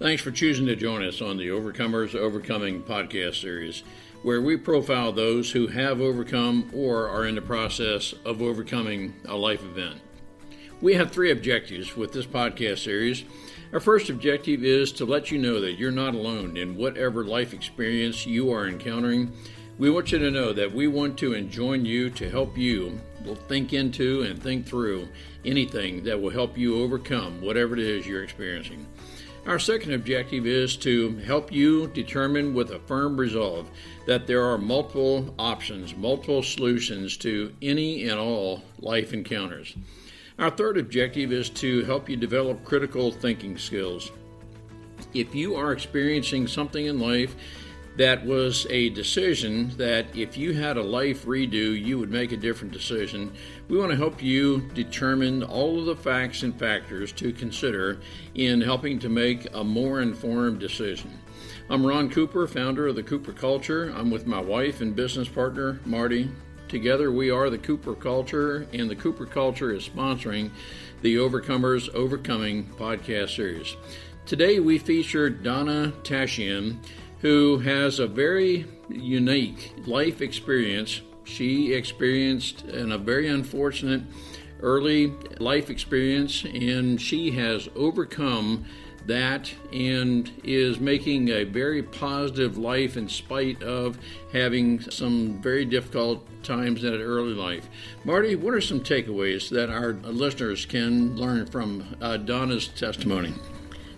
Thanks for choosing to join us on the Overcomers Overcoming podcast series, where we profile those who have overcome or are in the process of overcoming a life event. We have 3 objectives with this podcast series. Our first objective is to let you know that you're not alone in whatever life experience you are encountering. We want you to know that we want to join you to help you think into and think through anything that will help you overcome whatever it is you're experiencing. Our second objective is to help you determine with a firm resolve that there are multiple options, multiple solutions to any and all life encounters. Our third objective is to help you develop critical thinking skills. If you are experiencing something in life that was a decision that if you had a life redo, you would make a different decision, we want to help you determine all of the facts and factors to consider in helping to make a more informed decision. I'm Ron Cooper, founder of the Cooper Culture. I'm with my wife and business partner, Marty. Together we are the Cooper Culture, and the Cooper Culture is sponsoring the Overcomers Overcoming podcast series. Today we feature Donna Tashjian, who has a very unique life experience. She experienced a very unfortunate early life experience, and she has overcome that and is making a very positive life in spite of having some very difficult times in early life. Marty, what are some takeaways that our listeners can learn from Donna's testimony?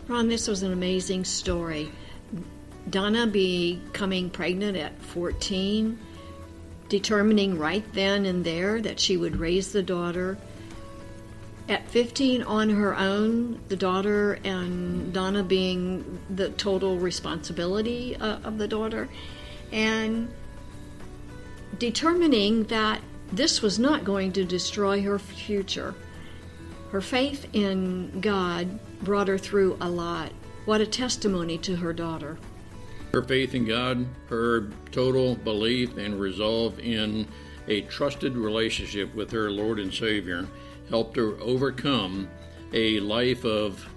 Ron, this was an amazing story. Donna becoming pregnant at 14, determining right then and there that she would raise the daughter. At 15 on her own, the daughter and Donna being the total responsibility of the daughter, and determining that this was not going to destroy her future. Her faith in God brought her through a lot. What a testimony to her daughter. Her faith in God, her total belief and resolve in a trusted relationship with her Lord and Savior helped her overcome a life of,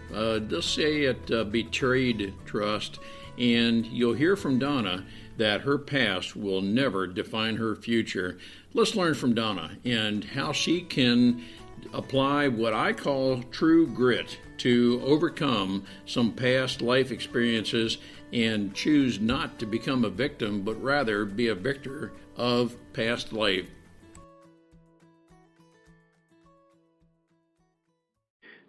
let's say it, betrayed trust. And you'll hear from Donna that her past will never define her future. Let's learn from Donna and how she can apply what I call true grit to overcome some past life experiences and choose not to become a victim, but rather be a victor of past life.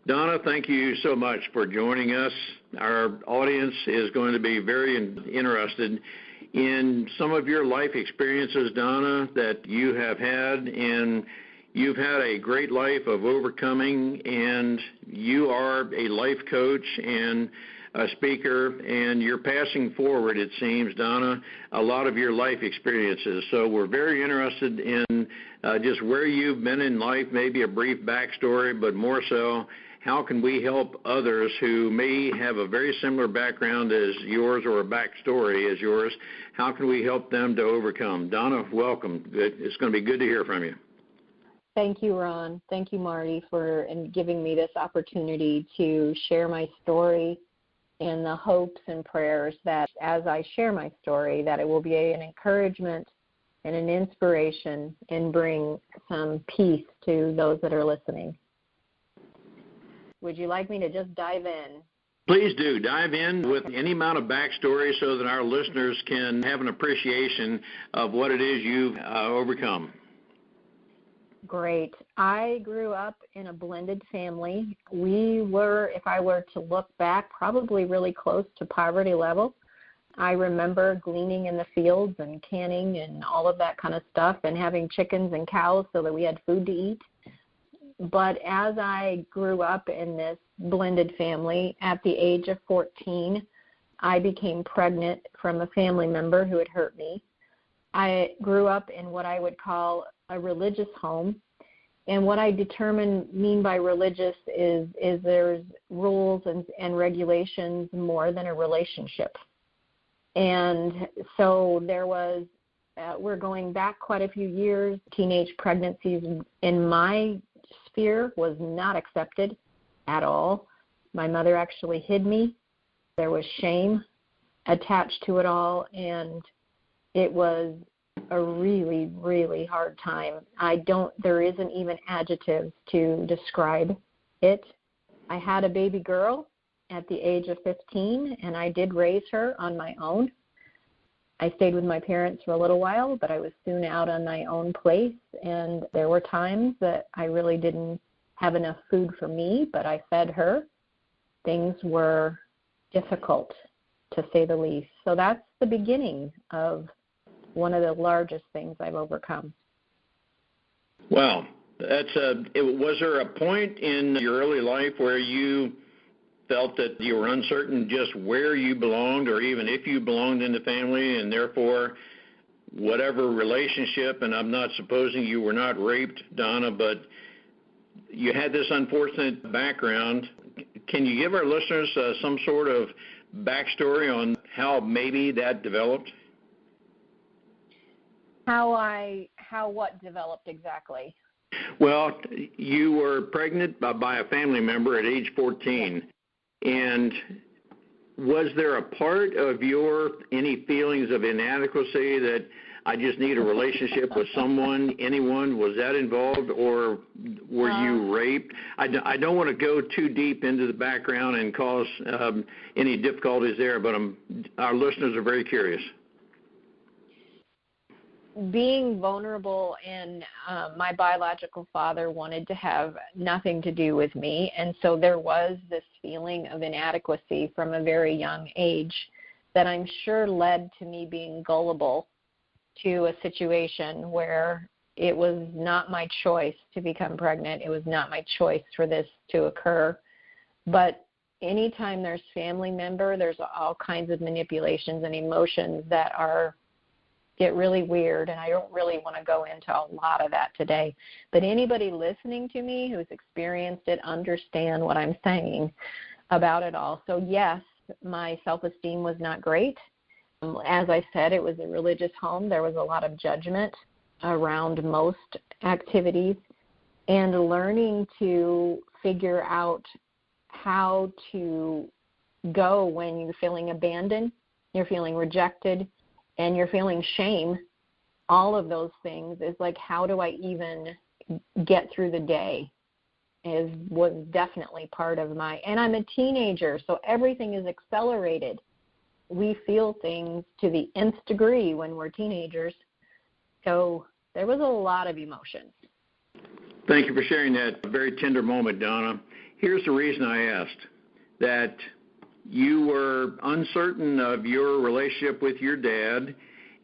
Donna, thank you so much for joining us. Our audience is going to be very interested in some of your life experiences, Donna, that you have had, and you've had a great life of overcoming, and you are a life coach and a speaker, and you're passing forward, it seems, Donna, a lot of your life experiences. So we're very interested in just where you've been in life, maybe a brief backstory, but more so, how can we help others who may have a very similar background as yours or a backstory as yours? How can we help them to overcome? Donna, welcome. It's going to be good to hear from you. Thank you, Ron. Thank you, Marty, for giving me this opportunity to share my story and the hopes and prayers that as I share my story, that it will be an encouragement and an inspiration and bring some peace to those that are listening. Would you like me to just dive in? Please do. Dive in with any amount of backstory so that our listeners can have an appreciation of what it is you've overcome. Great. I grew up in a blended family. We were, if I were to look back, probably really close to poverty level. I remember gleaning in the fields and canning and all of that kind of stuff and having chickens and cows so that we had food to eat. But as I grew up in this blended family, at the age of 14, I became pregnant from a family member who had hurt me. I grew up in what I would call a religious home, and what I mean by religious is there's rules and regulations more than a relationship. And so there was, we're going back quite a few years, teenage pregnancies in my sphere was not accepted at all. My mother actually hid me There was shame attached to it all, and it was a really, really hard time. There isn't even adjectives to describe it. I had a baby girl at the age of 15, and I did raise her on my own. I stayed with my parents for a little while, but I was soon out on my own place, and there were times that I really didn't have enough food for me, but I fed her. Things were difficult, to say the least. So that's the beginning of one of the largest things I've overcome. Wow. Was there a point in your early life where you felt that you were uncertain just where you belonged or even if you belonged in the family, and therefore whatever relationship, and I'm not supposing you were not raped, Donna, but you had this unfortunate background. Can you give our listeners some sort of backstory on how maybe that developed? How what developed exactly? Well, you were pregnant by a family member at age 14. And was there a part of any feelings of inadequacy that I just need a relationship with anyone? Was that involved, or were you raped? I don't want to go too deep into the background and cause any difficulties there, but our listeners are very curious. Being vulnerable, and my biological father wanted to have nothing to do with me, and so there was this feeling of inadequacy from a very young age that I'm sure led to me being gullible to a situation where it was not my choice to become pregnant. It was not my choice for this to occur. But anytime there's family member, there's all kinds of manipulations and emotions that get really weird, and I don't really want to go into a lot of that today. But anybody listening to me who's experienced it understand what I'm saying about it all. So yes, my self-esteem was not great. As I said, it was a religious home. There was a lot of judgment around most activities, and learning to figure out how to go when you're feeling abandoned, you're feeling rejected, and you're feeling shame. All of those things is like, how do I even get through the day? Was definitely part of and I'm a teenager, so everything is accelerated. We feel things to the nth degree when we're teenagers. So there was a lot of emotions. Thank you for sharing that very tender moment, Donna. Here's the reason I asked. That you were uncertain of your relationship with your dad,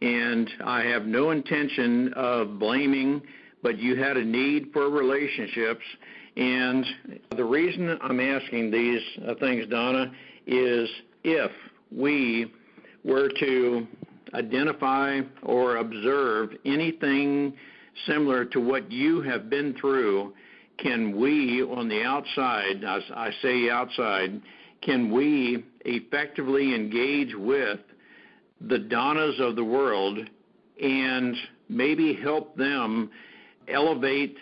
and I have no intention of blaming, but you had a need for relationships. And the reason I'm asking these things, Donna, is if we were to identify or observe anything similar to what you have been through, can we, on the outside, I say outside, can we effectively engage with the Donnas of the world and maybe help them elevate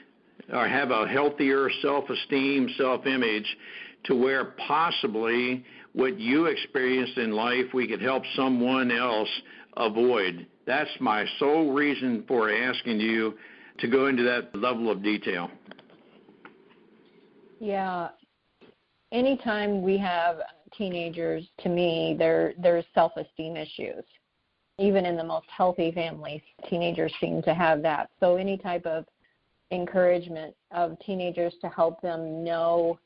or have a healthier self-esteem, self-image, to where possibly what you experienced in life we could help someone else avoid? That's my sole reason for asking you to go into that level of detail. Yeah. Anytime we have teenagers, to me, there's self-esteem issues. Even in the most healthy families, teenagers seem to have that. So any type of encouragement of teenagers to help them know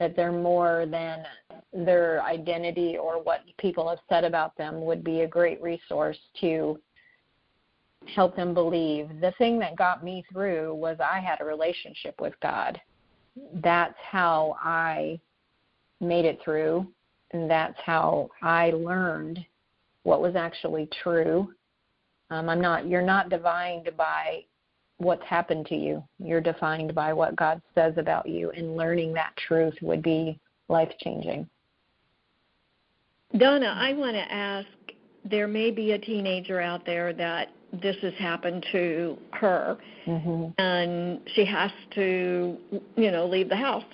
that they're more than their identity or what people have said about them would be a great resource to help them believe. The thing that got me through was I had a relationship with God. That's how I made it through, and that's how I learned what was actually true. You're not defined by what's happened to you. You're defined by what God says about you, and learning that truth would be life-changing. Donna, I want to ask, there may be a teenager out there that this has happened to her, and she has to, leave the house.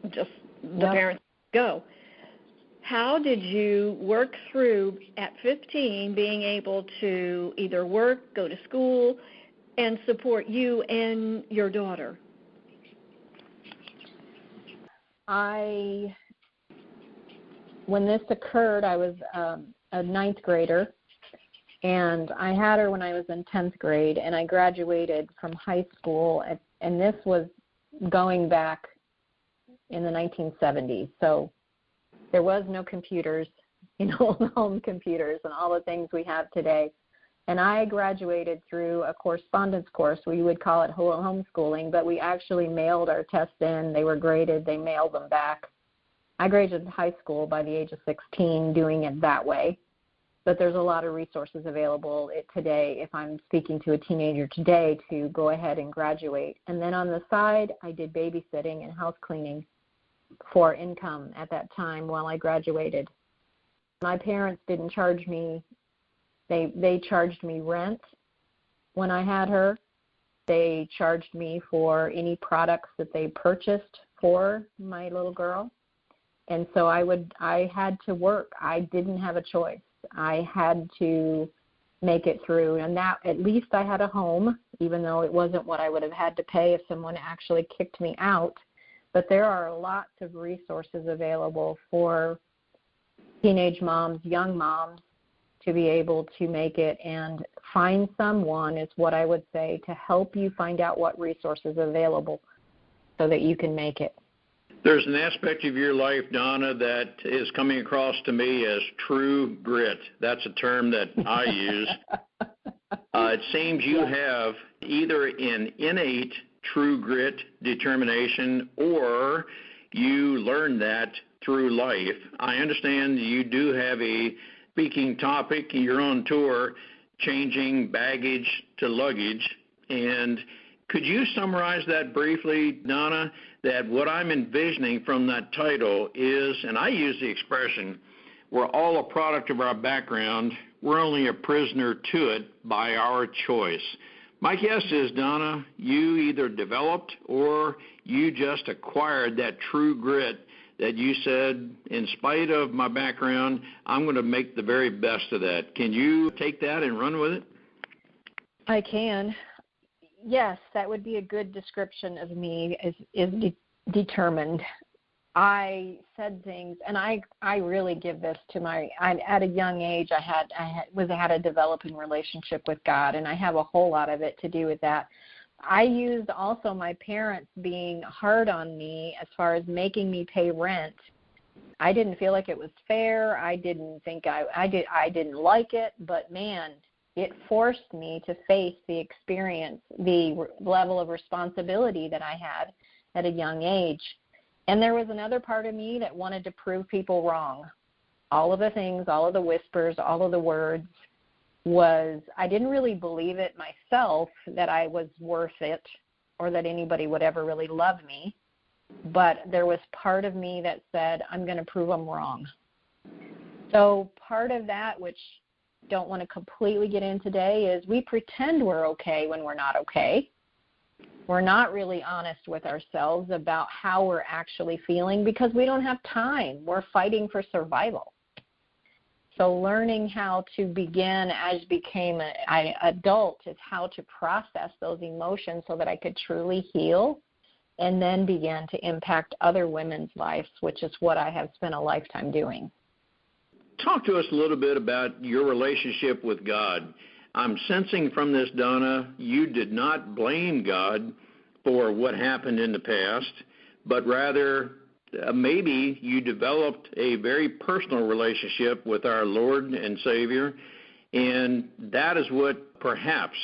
Just the parents go. how did you work through, at 15, being able to either work, go to school, and support you and your daughter? When this occurred, I was a ninth grader, and I had her when I was in 10th grade, and I graduated from high school, and this was going back in the 1970s. So there was no computers, home computers and all the things we have today. And I graduated through a correspondence course. We would call it homeschooling, but we actually mailed our tests in. They were graded. They mailed them back. I graduated high school by the age of 16 doing it that way. But there's a lot of resources available today if I'm speaking to a teenager today to go ahead and graduate. And then on the side, I did babysitting and house cleaning for income at that time while I graduated. My parents didn't charge me. They charged me rent when I had her. They charged me for any products that they purchased for my little girl. And so I had to work. I didn't have a choice. I had to make it through. And that, at least I had a home, even though it wasn't what I would have had to pay if someone actually kicked me out. But there are lots of resources available for teenage moms, young moms, to be able to make it, and find someone is what I would say to help you find out what resources are available so that you can make it. There's an aspect of your life, Donna, that is coming across to me as true grit. That's a term that I use. It seems you have either an innate true grit, determination, or you learned that through life. I understand you do have a speaking topic. You're on tour, changing baggage to luggage. And could you summarize that briefly, Donna, that what I'm envisioning from that title is, and I use the expression, we're all a product of our background. We're only a prisoner to it by our choice. My guess is, Donna, you either developed or you just acquired that true grit that you said, in spite of my background, I'm going to make the very best of that. Can you take that and run with it? I can. Yes, that would be a good description of me, is determined. I said things, and I really give this to at a young age, I had a developing relationship with God, and I have a whole lot of it to do with that. I used also my parents being hard on me as far as making me pay rent. I didn't feel like it was fair. I didn't think I didn't like it, but man, it forced me to face the experience, the level of responsibility that I had at a young age. And there was another part of me that wanted to prove people wrong. All of the things, all of the whispers, all of the words I didn't really believe it myself that I was worth it or that anybody would ever really love me. But there was part of me that said, I'm going to prove them wrong. So part of that, which don't want to completely get in today, is we pretend we're okay when we're not okay. We're not really honest with ourselves about how we're actually feeling because we don't have time. We're fighting for survival. So learning how to begin as became an adult is how to process those emotions so that I could truly heal and then begin to impact other women's lives, which is what I have spent a lifetime doing. Talk to us a little bit about your relationship with God. I'm sensing from this, Donna, you did not blame God for what happened in the past, but rather maybe you developed a very personal relationship with our Lord and Savior, and that is what perhaps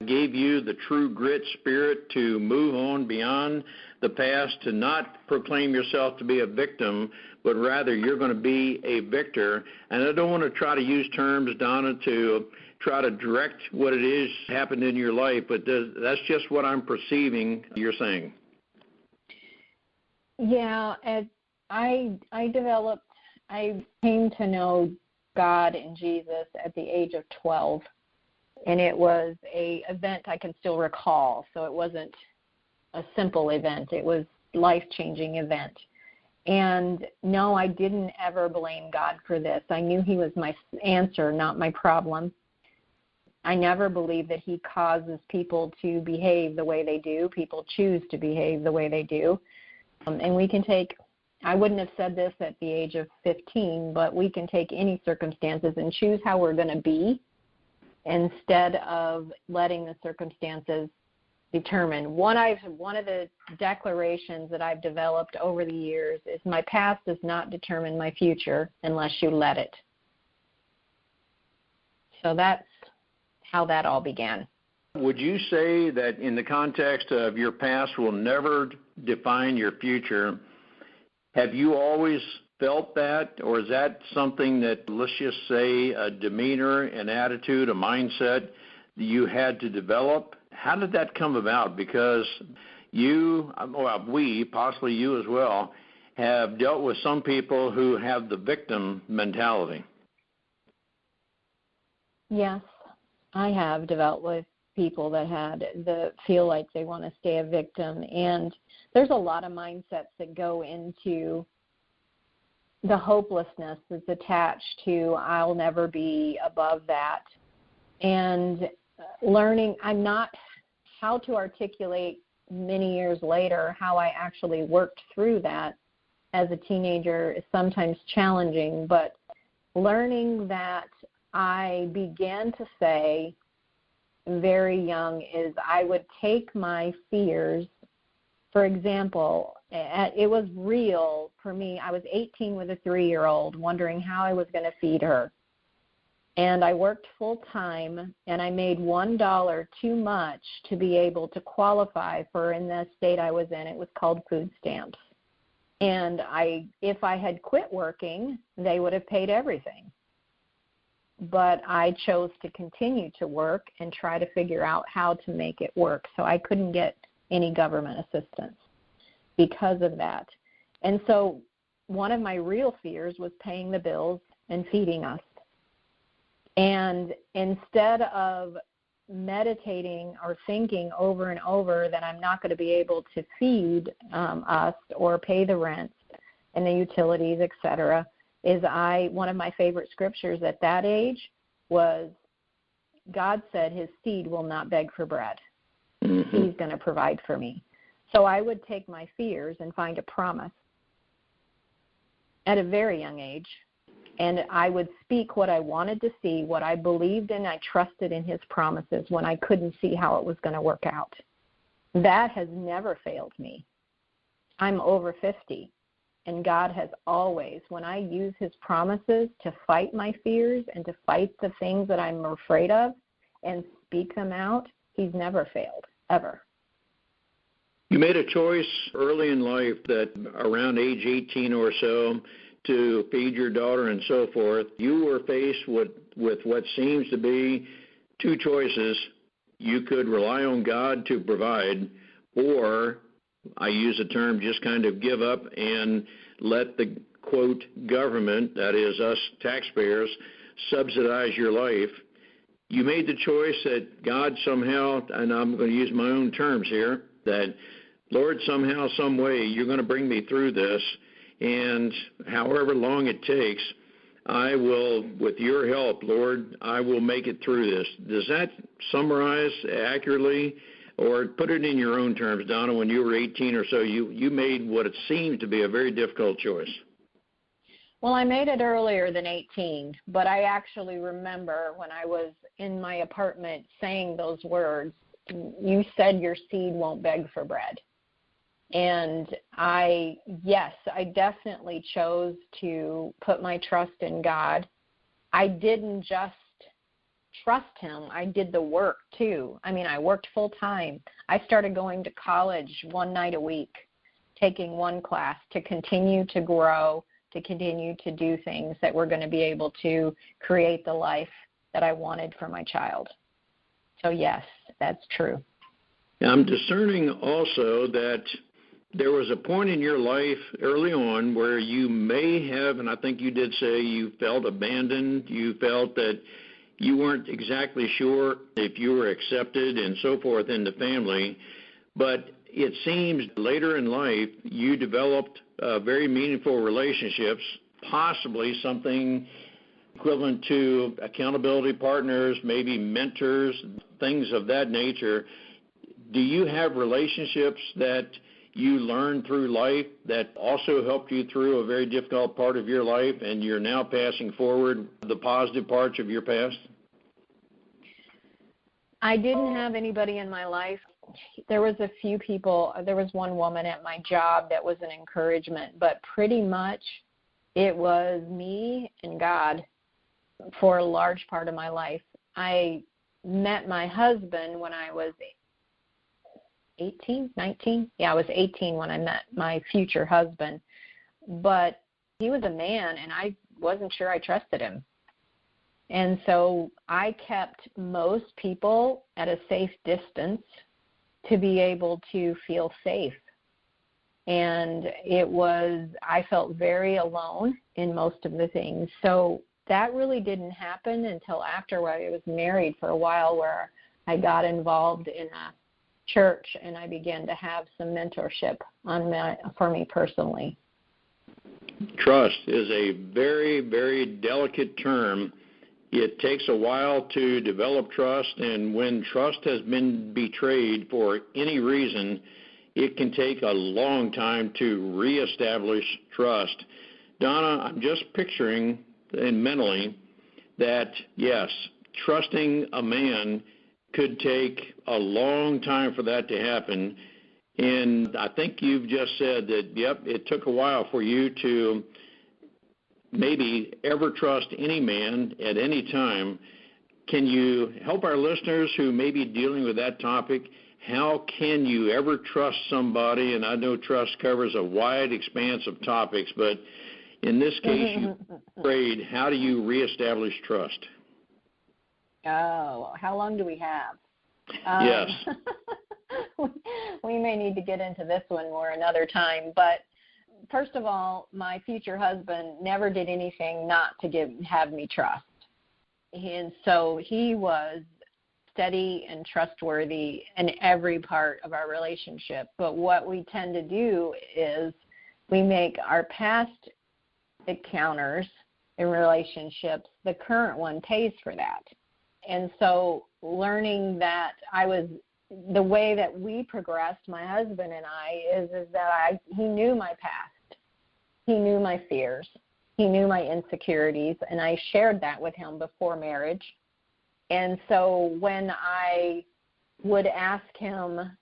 gave you the true grit spirit to move on beyond the past, to not proclaim yourself to be a victim, but rather you're going to be a victor. And I don't want to try to use terms, Donna, to try to direct what it is happened in your life, but that's just what I'm perceiving you're saying. Yeah, I came to know God and Jesus at the age of 12, and it was a event I can still recall, so it wasn't a simple event. It was a life-changing event. And no, I didn't ever blame God for this. I knew he was my answer, not my problem. I never believe that he causes people to behave the way they do. People choose to behave the way they do. And we can take, I wouldn't have said this at the age of 15, but we can take any circumstances and choose how we're going to be instead of letting the circumstances determine. One of the declarations that I've developed over the years is my past does not determine my future unless you let it. So that's how that all began. Would you say that in the context of your past will never define your future, have you always felt that, or is that something that, let's just say, a demeanor, an attitude, a mindset that you had to develop? How did that come about? Because we, possibly you as well, have dealt with some people who have the victim mentality. Yes, I have dealt with people that feel like they want to stay a victim. And there's a lot of mindsets that go into the hopelessness that's attached to I'll never be above that. And learning, how to articulate many years later how I actually worked through that as a teenager is sometimes challenging, but learning that I began to say very young is I would take my fears. For example, it was real for me. I was 18 with a 3-year-old wondering how I was going to feed her. And I worked full time, and I made $1 too much to be able to qualify for, in the state I was in, it was called food stamps. And if I had quit working, they would have paid everything. But I chose to continue to work and try to figure out how to make it work. So I couldn't get any government assistance because of that. And so one of my real fears was paying the bills and feeding us. And instead of meditating or thinking over and over that I'm not going to be able to feed us or pay the rent and the utilities, et cetera, one of my favorite scriptures at that age was God said his seed will not beg for bread. Mm-hmm. He's going to provide for me. So I would take my fears and find a promise at a very young age. And I would speak what I wanted to see, what I believed in. I trusted in his promises when I couldn't see how it was going to work out. That has never failed me. I'm over 50, and God has always, when I use his promises to fight my fears and to fight the things that I'm afraid of and speak them out, he's never failed, ever. You made a choice early in life that around age 18 or so, to feed your daughter and so forth. You were faced with what seems to be two choices. You could rely on God to provide, or I use the term just kind of give up and let the, quote, government, that is us taxpayers, subsidize your life. You made the choice that God somehow, and I'm going to use my own terms here, that Lord, somehow, some way, you're going to bring me through this. And however long it takes, I will, with your help, Lord, I will make it through this. Does that summarize accurately? Or put it in your own terms, Donna, when you were 18 or so, you made what it seemed to be a very difficult choice. Well, I made it earlier than 18, but I actually remember when I was in my apartment saying those words, you said your seed won't beg for bread. And I definitely chose to put my trust in God. I didn't just trust him. I did the work too. I mean, I worked full time. I started going to college one night a week, taking one class to continue to grow, to continue to do things that were going to be able to create the life that I wanted for my child. So yes, that's true. I'm discerning also that there was a point in your life early on where you may have, and I think you did say you felt abandoned, you felt that you weren't exactly sure if you were accepted and so forth in the family. But it seems later in life you developed very meaningful relationships, possibly something equivalent to accountability partners, maybe mentors, things of that nature. Do you have relationships that you learned through life that also helped you through a very difficult part of your life, and you're now passing forward the positive parts of your past? I didn't have anybody in my life. There was a few people. There was one woman at my job that was an encouragement, but pretty much it was me and God for a large part of my life. I met my husband when I was 18, 19. Yeah, I was 18 when I met my future husband. But he was a man, and I wasn't sure I trusted him. And so I kept most people at a safe distance to be able to feel safe. And I felt very alone in most of the things. So that really didn't happen until after I was married for a while, where I got involved in a church and I began to have some mentorship for me personally. Trust is a very, very delicate term. It takes a while to develop trust, and when trust has been betrayed for any reason, it can take a long time to reestablish trust. Donna, I'm just picturing and mentally that, yes, trusting a man could take a long time for that to happen. And I think you've just said that, yep, it took a while for you to maybe ever trust any man at any time. Can you help our listeners who may be dealing with that topic? How can you ever trust somebody? And I know trust covers a wide expanse of topics, but in this case, you prayed. How do you reestablish trust? Oh, how long do we have? Yes. We may need to get into this one more another time, but first of all, my future husband never did anything not to have me trust. And so he was steady and trustworthy in every part of our relationship. But what we tend to do is we make our past encounters in relationships, the current one pays for that. And so learning that the way that we progressed, my husband and I, is that he knew my past. He knew my fears. He knew my insecurities, and I shared that with him before marriage. And so when I would ask him,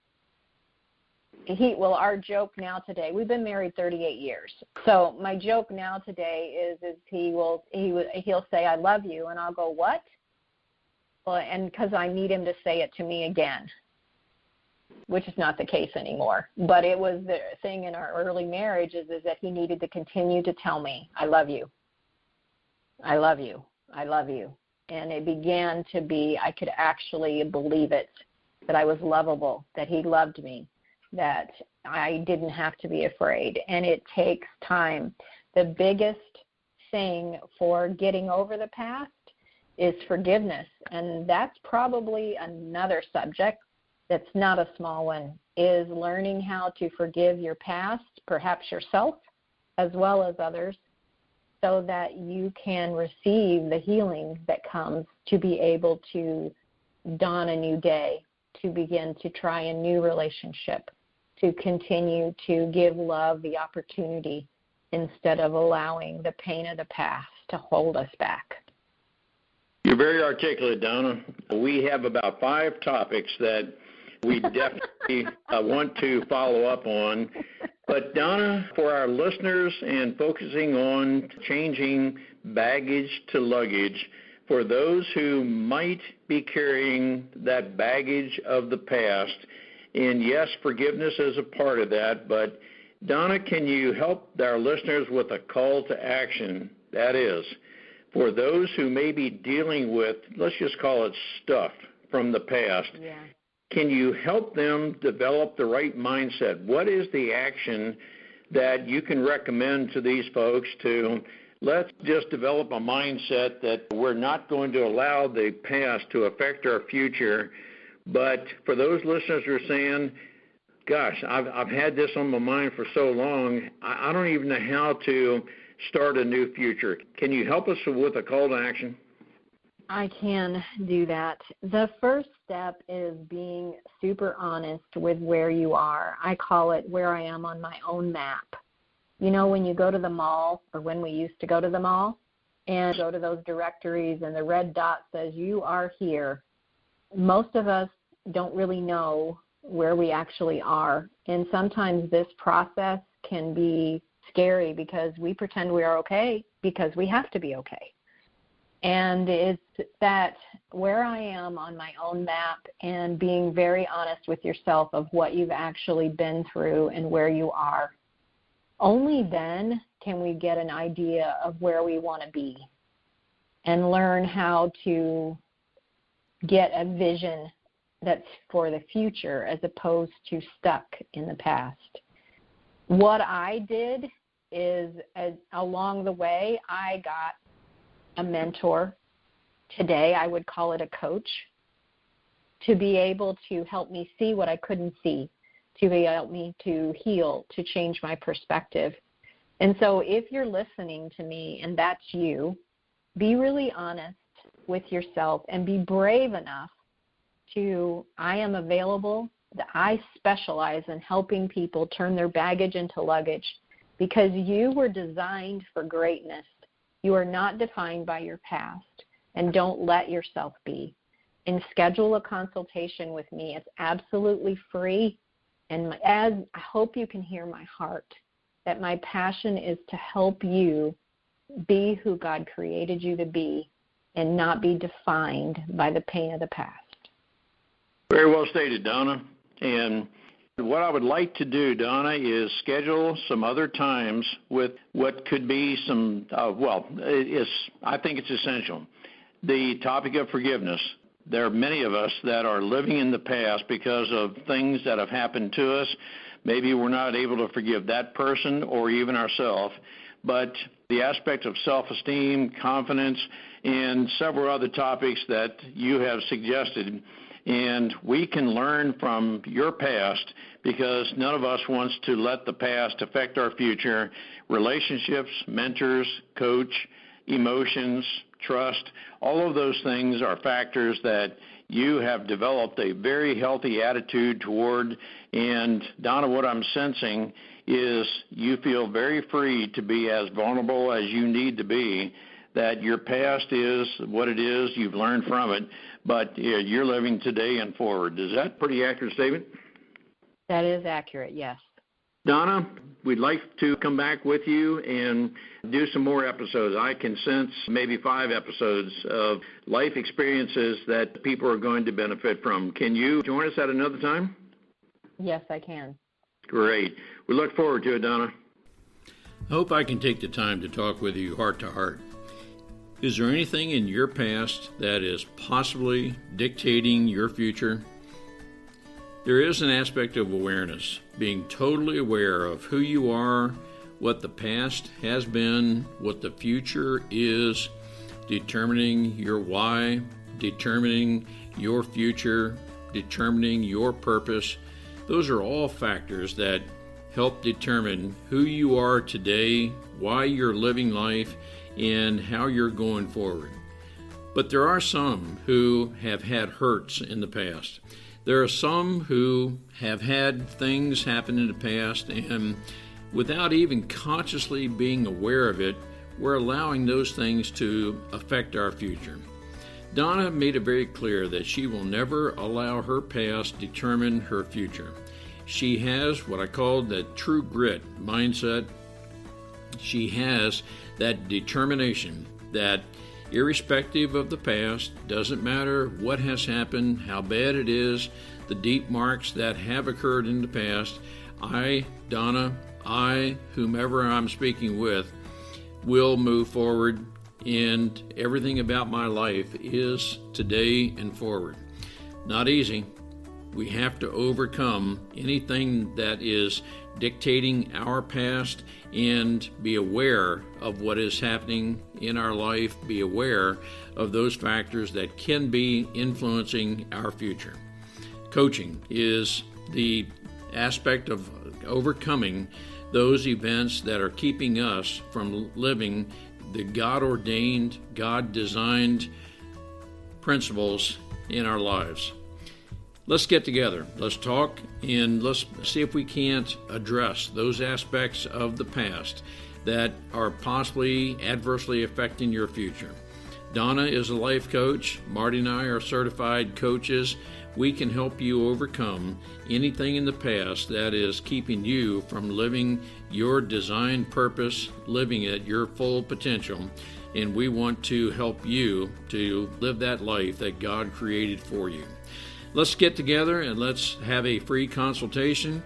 our joke now today, we've been married 38 years. So my joke now today is he'll say, "I love you," and I'll go, "What?" Well, and because I need him to say it to me again, which is not the case anymore. But it was the thing in our early marriage is that he needed to continue to tell me, "I love you. I love you. I love you." And it began to be, I could actually believe it, that I was lovable, that he loved me, that I didn't have to be afraid. And it takes time. The biggest thing for getting over the past is forgiveness. And that's probably another subject that's not a small one, is learning how to forgive your past, perhaps yourself, as well as others, so that you can receive the healing that comes to be able to dawn a new day, to begin to try a new relationship, to continue to give love the opportunity instead of allowing the pain of the past to hold us back. You're very articulate, Donna. We have about 5 topics that we definitely want to follow up on. But, Donna, for our listeners and focusing on changing baggage to luggage, for those who might be carrying that baggage of the past, and yes, forgiveness is a part of that, but, Donna, can you help our listeners with a call to action? That is, for those who may be dealing with, let's just call it stuff from the past, can you help them develop the right mindset? What is the action that you can recommend to these folks to let's just develop a mindset that we're not going to allow the past to affect our future? But for those listeners who are saying, Gosh, I've had this on my mind for so long, I don't even know how to start a new future. Can you help us with a call to action? I can do that. The first step is being super honest with where you are. I call it where I am on my own map. You know, when you go to the mall, or when we used to go to the mall, and go to those directories and the red dot says you are here, most of us don't really know where we actually are. And sometimes this process can be scary because we pretend we are okay because we have to be okay. And it's that where I am on my own map and being very honest with yourself of what you've actually been through and where you are. Only then can we get an idea of where we want to be and learn how to get a vision that's for the future as opposed to stuck in the past. What I did is, along the way, I got a mentor. Today I would call it a coach, to be able to help me see what I couldn't see, to help me to heal, to change my perspective. And so if you're listening to me and that's you, be really honest with yourself and be brave enough I am available. I specialize in helping people turn their baggage into luggage because you were designed for greatness. You are not defined by your past, and don't let yourself be. And schedule a consultation with me. It's absolutely free. And I hope you can hear my heart, that my passion is to help you be who God created you to be and not be defined by the pain of the past. Very well stated, Donna. And what I would like to do, Donna, is schedule some other times with what could be some, I think it's essential. The topic of forgiveness. There are many of us that are living in the past because of things that have happened to us. Maybe we're not able to forgive that person or even ourselves, but the aspect of self-esteem, confidence, and several other topics that you have suggested. And we can learn from your past because none of us wants to let the past affect our future. Relationships, mentors, coach, emotions, trust, all of those things are factors that you have developed a very healthy attitude toward. And Donna, what I'm sensing is you feel very free to be as vulnerable as you need to be, that your past is what it is, you've learned from it, but you're living today and forward. Is that a pretty accurate statement? That is accurate, yes. Donna, we'd like to come back with you and do some more episodes. I can sense maybe 5 episodes of life experiences that people are going to benefit from. Can you join us at another time? Yes, I can. Great. We look forward to it, Donna. I hope I can take the time to talk with you heart to heart. Is there anything in your past that is possibly dictating your future? There is an aspect of awareness, being totally aware of who you are, what the past has been, what the future is, determining your why, determining your future, determining your purpose. Those are all factors that help determine who you are today, why you're living life, and how you're going forward. But there are some who have had hurts in the past. There are some who have had things happen in the past, and without even consciously being aware of it, we're allowing those things to affect our future. Donna made it very clear that she will never allow her past determine her future. She has what I call that true grit mindset. She has that determination that irrespective of the past, doesn't matter what has happened, how bad it is, the deep marks that have occurred in the past, I, Donna, whomever I'm speaking with, will move forward, and everything about my life is today and forward. Not easy. We have to overcome anything that is dictating our past and be aware of what is happening in our life, be aware of those factors that can be influencing our future. Coaching is the aspect of overcoming those events that are keeping us from living the God-ordained, God-designed principles in our lives. Let's get together. Let's talk, and let's see if we can't address those aspects of the past that are possibly adversely affecting your future. Donna is a life coach. Marty and I are certified coaches. We can help you overcome anything in the past that is keeping you from living your designed purpose, living at your full potential. And we want to help you to live that life that God created for you. Let's get together and let's have a free consultation.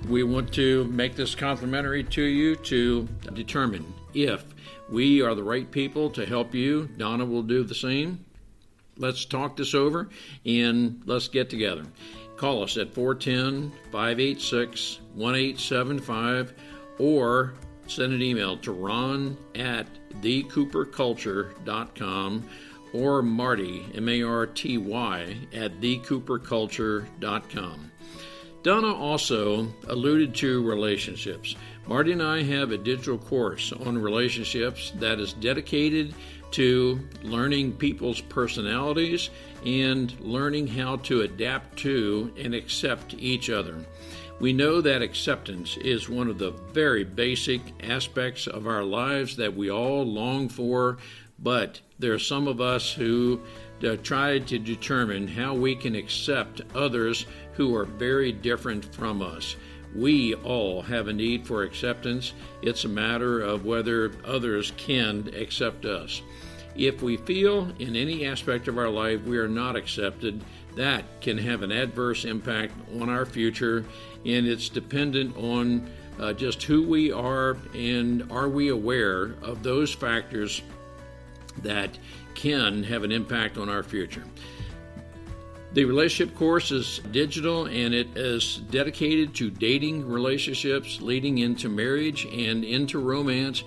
We want to make this complimentary to you to determine if we are the right people to help you. Donna will do the same. Let's talk this over and let's get together. Call us at 410-586-1875 or send an email to ron@thecooperculture.com or Marty, Marty, at thecooperculture.com. Donna also alluded to relationships. Marty and I have a digital course on relationships that is dedicated to learning people's personalities and learning how to adapt to and accept each other. We know that acceptance is one of the very basic aspects of our lives that we all long for, but there are some of us who try to determine how we can accept others who are very different from us. We all have a need for acceptance. It's a matter of whether others can accept us. If we feel in any aspect of our life we are not accepted, that can have an adverse impact on our future, and it's dependent on just who we are and are we aware of those factors that can have an impact on our future. The relationship course is digital and it is dedicated to dating relationships leading into marriage and into romance.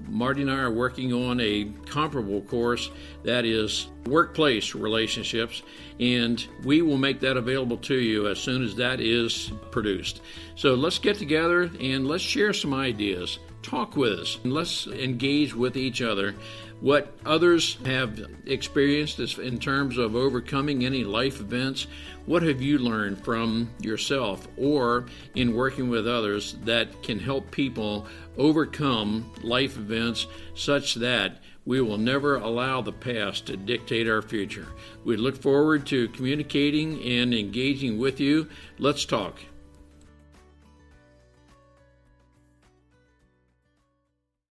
Marty and I are working on a comparable course that is workplace relationships, and we will make that available to you as soon as that is produced. So let's get together and let's share some ideas. Talk with us and let's engage with each other. What others have experienced in terms of overcoming any life events, what have you learned from yourself or in working with others that can help people overcome life events such that we will never allow the past to dictate our future? We look forward to communicating and engaging with you. Let's talk.